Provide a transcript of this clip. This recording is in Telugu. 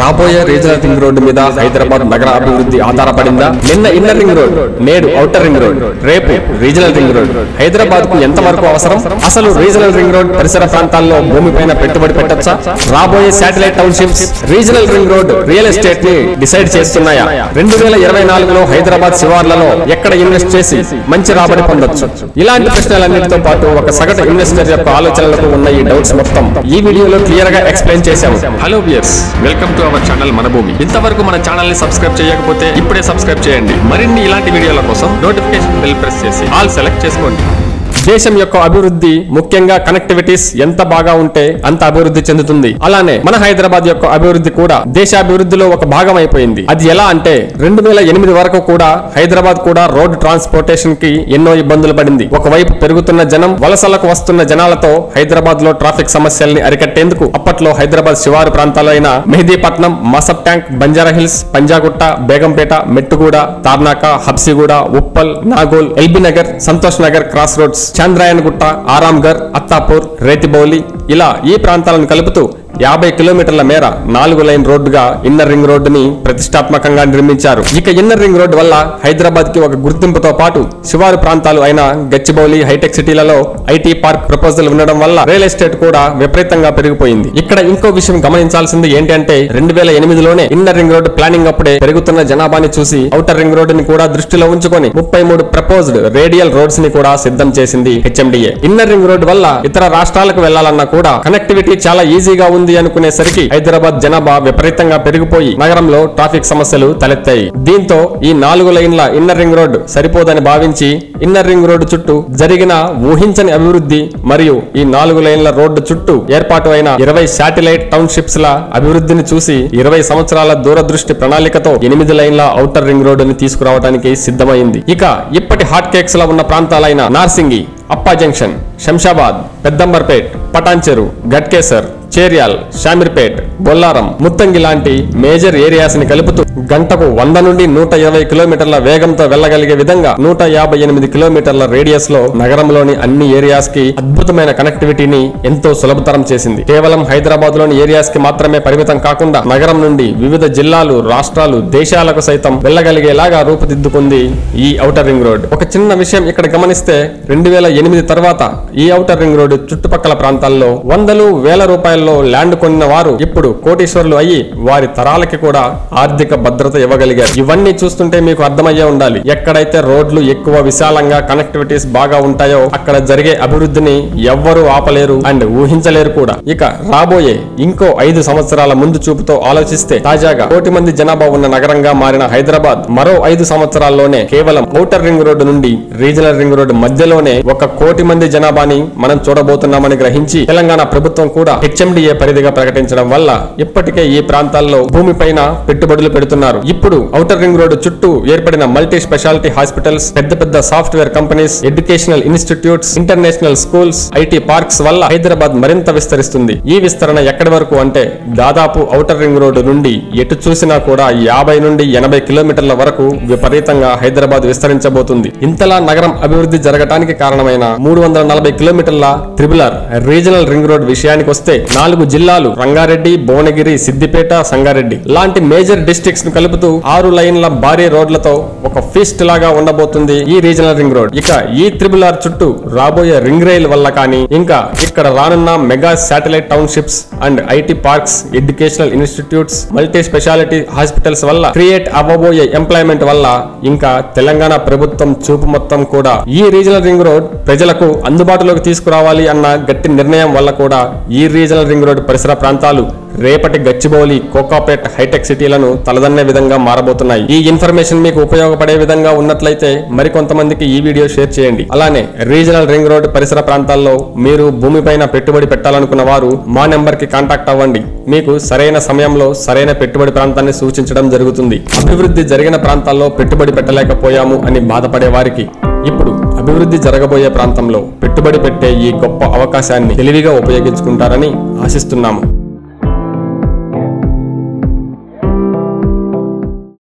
రాబోయే రీజనల్ రింగ్ రోడ్డు మీద హైదరాబాద్ నగర అభివృద్ధి ఆధారపడిందా? నిన్న ఇన్నర్ రింగ్ రోడ్, నేడు ఔటర్ రింగ్ రోడ్, రేపు రీజనల్ రింగ్ రోడ్ హైదరాబాద్ కు ఎంత వరకు అవసరం? అసలు రీజనల్ రింగ్ రోడ్ పరిసర ప్రాంతాల్లో భూమిపైన పెట్టుబడి పెట్టొచ్చా? రాబోయే satellite townships regional ring road real estate ని డిసైడ్ చేస్తున్నాయా? 2024లో హైదరాబాద్ శివార్లలో ఎక్కడ ఇన్వెస్ట్ చేసి మంచి రాబడి పొందొచ్చు? ఇలాంటి ప్రశ్నలన్నిటితో పాటు ఒక సగటు ఇన్వెస్టర్ యొక్క ఆలోచనలకు ఉన్న ఈ డౌట్స్ మొత్తం ఈ వీడియోలో క్లియర్ గా ఎక్స్ప్లెయిన్ చేశాము. Hello viewers, welcome to our channel మన భూమి. ఇంతవరకు మన ఛానల్ ని సబ్స్క్రైబ్ చేయకపోతే ఇప్పుడే సబ్స్క్రైబ్ చేయండి. మరిన్ని ఇలాంటి వీడియోల కోసం నోటిఫికేషన్ బెల్ ప్రెస్ చేసి ఆల్ సెలెక్ట్ చేసుకోండి. దేశం యొక్క అభివృద్ధి ముఖ్యంగా కనెక్టివిటీస్ ఎంత బాగా ఉంటే అంత అభివృద్ధి చెందుతుంది. అలానే మన హైదరాబాద్ యొక్క అభివృద్ధి కూడా దేశాభివృద్ధిలో ఒక భాగం అయిపోయింది. అది ఎలా అంటే 2008 వరకు కూడా హైదరాబాద్ కూడా రోడ్ ట్రాన్స్పోర్టేషన్ కి ఎన్నో ఇబ్బందులు పడింది. ఒకవైపు పెరుగుతున్న జనం, వలసలకు వస్తున్న జనాలతో హైదరాబాద్ లో ట్రాఫిక్ సమస్యల్ని అరికట్టేందుకు అప్పట్లో హైదరాబాద్ శివారు ప్రాంతాలైన Mehdipatnam, Masab tank, Banjara hills, Panjagutta, Begumpet, Mettuguda, Tarnaka, Habsiguda, Uppal, Nagole, L B Nagar, Santosh Nagar cross roads, Chandrayangutta, Aramghar, Attapur, Rethibowli ఇలా ఈ ప్రాంతాలను కలుపుతూ 50 కిలోమీటర్ల మేర 4 లైన్ రోడ్డుగా ఇన్నర్ రింగ్ రోడ్డుని ప్రతిష్టాత్మకంగా నిర్మించారు. ఇక ఇన్నర్ రింగ్ రోడ్డు వల్ల హైదరాబాద్ కి ఒక గుర్తింపుతో పాటు శివారు ప్రాంతాలు అయిన గచ్చిబౌలి, హైటెక్ సిటీలలో ఐటీ పార్క్ ప్రపోజల్ ఉండడం వల్ల రియల్ ఎస్టేట్ కూడా విపరీతంగా పెరిగిపోయింది. ఇక్కడ ఇంకో విషయం గమనించాల్సింది ఏంటంటే 2008లోనే ఇన్నర్ రింగ్ రోడ్డు ప్లానింగ్ అప్పుడే పెరుగుతున్న జనాభాని చూసి ఔటర్ రింగ్ రోడ్డుని కూడా దృష్టిలో ఉంచుకొని 33 ప్రపోజ్డ్ రేడియల్ రోడ్స్ ని కూడా సిద్ధం చేసింది హెచ్ఎండిఏ. ఇన్నర్ రింగ్ రోడ్డు వల్ల ఇతర రాష్ట్రాలకు వెళ్లాలన్నా కూడా కనెక్టివిటీ చాలా ఈజీగా ఉంది అనుకునేసరికి హైదరాబాద్ జనాభా విపరీతంగా పెరిగిపోయి నగరంలో ట్రాఫిక్ సమస్యలు తలెత్తాయి. దీంతో ఈ 4 లైన్ల ఇన్నర్ రింగ్ రోడ్డు సరిపోదని భావించి ఇన్నర్ రింగ్ రోడ్డు చుట్టూ జరిగిన ఊహించని అభివృద్ధి మరియు ఈ 4 లైన్ల రోడ్డు చుట్టూ ఏర్పాటు అయిన 20 శాటిలైట్ టౌన్షిప్స్ ల అభివృద్ధిని చూసి 20 సంవత్సరాల దూరదృష్టి ప్రణాళికతో 8 లైన్ల ఔటర్ రింగ్ రోడ్డుని తీసుకురావడానికి సిద్ధమైంది. ఇక ఇప్పటి హాట్ కేక్స్ లా ఉన్న ప్రాంతాలైన నార్సింగి, అప్పా జంక్షన్, శంషాబాద్, పెద్దంబర్పేట్, పటాన్చెరు, గట్కేసర్, చేర్యాల్, షామీర్పేట్, బొల్లారం, ముత్తంగి లాంటి మేజర్ ఏరియాస్ ని కలుపుతూ గంటకు 100 నుండి 120 కిలోమీటర్ల వేగంతో వెళ్లగలిగే విధంగా 158 కిలోమీటర్ల రేడియస్ లో నగరంలోని అన్ని ఏరియాస్ కి అద్భుతమైన కనెక్టివిటీని ఎంతో సులభతరం చేసింది. కేవలం హైదరాబాద్ లోని ఏరియాస్ కి మాత్రమే పరిమితం కాకుండా నగరం నుండి వివిధ జిల్లాలు, రాష్ట్రాలు, దేశాలకు సైతం వెళ్లగలిగేలాగా రూపుదిద్దుకుంది ఈ ఔటర్ రింగ్ రోడ్. ఒక చిన్న విషయం ఇక్కడ గమనిస్తే 2008 తర్వాత ఈ ఔటర్ రింగ్ రోడ్ చుట్టుపక్కల ప్రాంతాల్లో వందలు వేల రూపాయల్లో ల్యాండ్ కొన్న వారు ఇప్పుడు కోటీశ్వరులు అయ్యి వారి తరాలకి కూడా ఆర్థిక భద్రత ఇవ్వగలిగారు. ఇవన్నీ చూస్తుంటే మీకు అర్థమయ్యే ఉండాలి, ఎక్కడైతే రోడ్లు ఎక్కువ విశాలంగా కనెక్టివిటీస్ బాగా ఉంటాయో అక్కడ జరిగే అభివృద్ధిని ఎవ్వరూ ఆపలేరు అండ్ ఊహించలేరు కూడా. ఇక రాబోయే ఇంకో 5 సంవత్సరాల ముందు చూపుతో ఆలోచిస్తే తాజాగా 1 కోటి మంది జనాభా ఉన్న నగరంగా మారిన హైదరాబాద్ మరో 5 సంవత్సరాల్లోనే కేవలం ఔటర్ రింగ్ రోడ్డు నుండి రీజనల్ రింగ్ రోడ్డు మధ్యలోనే 1 కోటి మంది జనాభాని మనం చూడబోతున్నామని గ్రహించి తెలంగాణ ప్రభుత్వం కూడా హెచ్ఎండిఏ పరిధిగా ప్రకటించడం వల్ల ఇప్పటికే ఈ ప్రాంతాల్లో భూమిపైన పెట్టుబడులు పెడుతున్నారు. ఇప్పుడు ఔటర్ రింగ్ రోడ్డు చుట్టూ ఏర్పడిన మల్టీ స్పెషాలిటీ హాస్పిటల్స్, పెద్ద పెద్ద software companies, educational institutes, international schools, IT parks వల్ల హైదరాబాద్ మరింత విస్తరిస్తుంది. ఈ విస్తరణ ఎక్కడి వరకు అంటే దాదాపు ఔటర్ రింగ్ రోడ్డు నుండి ఎటు చూసినా కూడా 50 నుండి 80 కిలోమీటర్ల వరకు విపరీతంగా హైదరాబాద్ విస్తరించబోతుంది. ఇంతలా నగరం అభివృద్ధి జరగడానికి కారణమైన 340 కిలోమీటర్ల త్రిబులర్ రీజనల్ రింగ్ రోడ్ విషయానికి వస్తే 4 జిల్లాలు రంగారెడ్డి, భువనగిరి, సిద్దిపేట, సంగారెడ్డి లాంటి మేజర్ డిస్ట్రిక్ట్స్ ను కలుపుతూ 6 లైన్ల భారీ రోడ్లతో ఒక ఫీస్ట్ లాగా ఉండబోతుంది ఈ రీజనల్ రింగ్ రోడ్. ఇక ఈ త్రిబుల్ ఆర్ చుట్టూ రాబోయే రింగ్ రైల్ వల్ల కానీ ఇంకా ఇక్కడ రానున్న mega satellite townships and IT parks, educational institutes, multi speciality hospitals వల్ల క్రియేట్ అవ్వబోయే ఎంప్లాయ్మెంట్ వల్ల ఇంకా తెలంగాణ ప్రభుత్వం చూపు మొత్తం కూడా ఈ రీజనల్ రింగ్ రోడ్ ప్రజలకు అందుబాటులోకి తీసుకురావాలి అన్న గట్టి నిర్ణయం వల్ల కూడా ఈ రీజనల్ రింగ్ రోడ్ పరిసర ప్రాంతాలు రేపటి గచ్చిబౌలి, కోకాపేట్, హైటెక్ సిటీలను తలదన్నే విధంగా మారబోతున్నాయి. ఈ ఇన్ఫర్మేషన్ మీకు ఉపయోగపడే విధంగా ఉన్నట్లయితే మరికొంతమందికి ఈ వీడియో షేర్ చేయండి. అలానే రీజనల్ రింగ్ రోడ్ పరిసర ప్రాంతాల్లో మీరు భూమిపైన పెట్టుబడి పెట్టాలనుకున్న వారు మా నెంబర్ కి కాంటాక్ట్ అవ్వండి. మీకు సరైన సమయంలో సరైన పెట్టుబడి ప్రాంతాన్ని సూచించడం జరుగుతుంది. అభివృద్ధి జరిగిన ప్రాంతాల్లో పెట్టుబడి పెట్టలేకపోయాము అని బాధపడే వారికి ఇప్పుడు అభివృద్ధి జరగబోయే ప్రాంతంలో పెట్టుబడి పెట్టే ఈ గొప్ప అవకాశాన్ని తెలివిగా ఉపయోగించుకుంటారని ఆశిస్తున్నాము.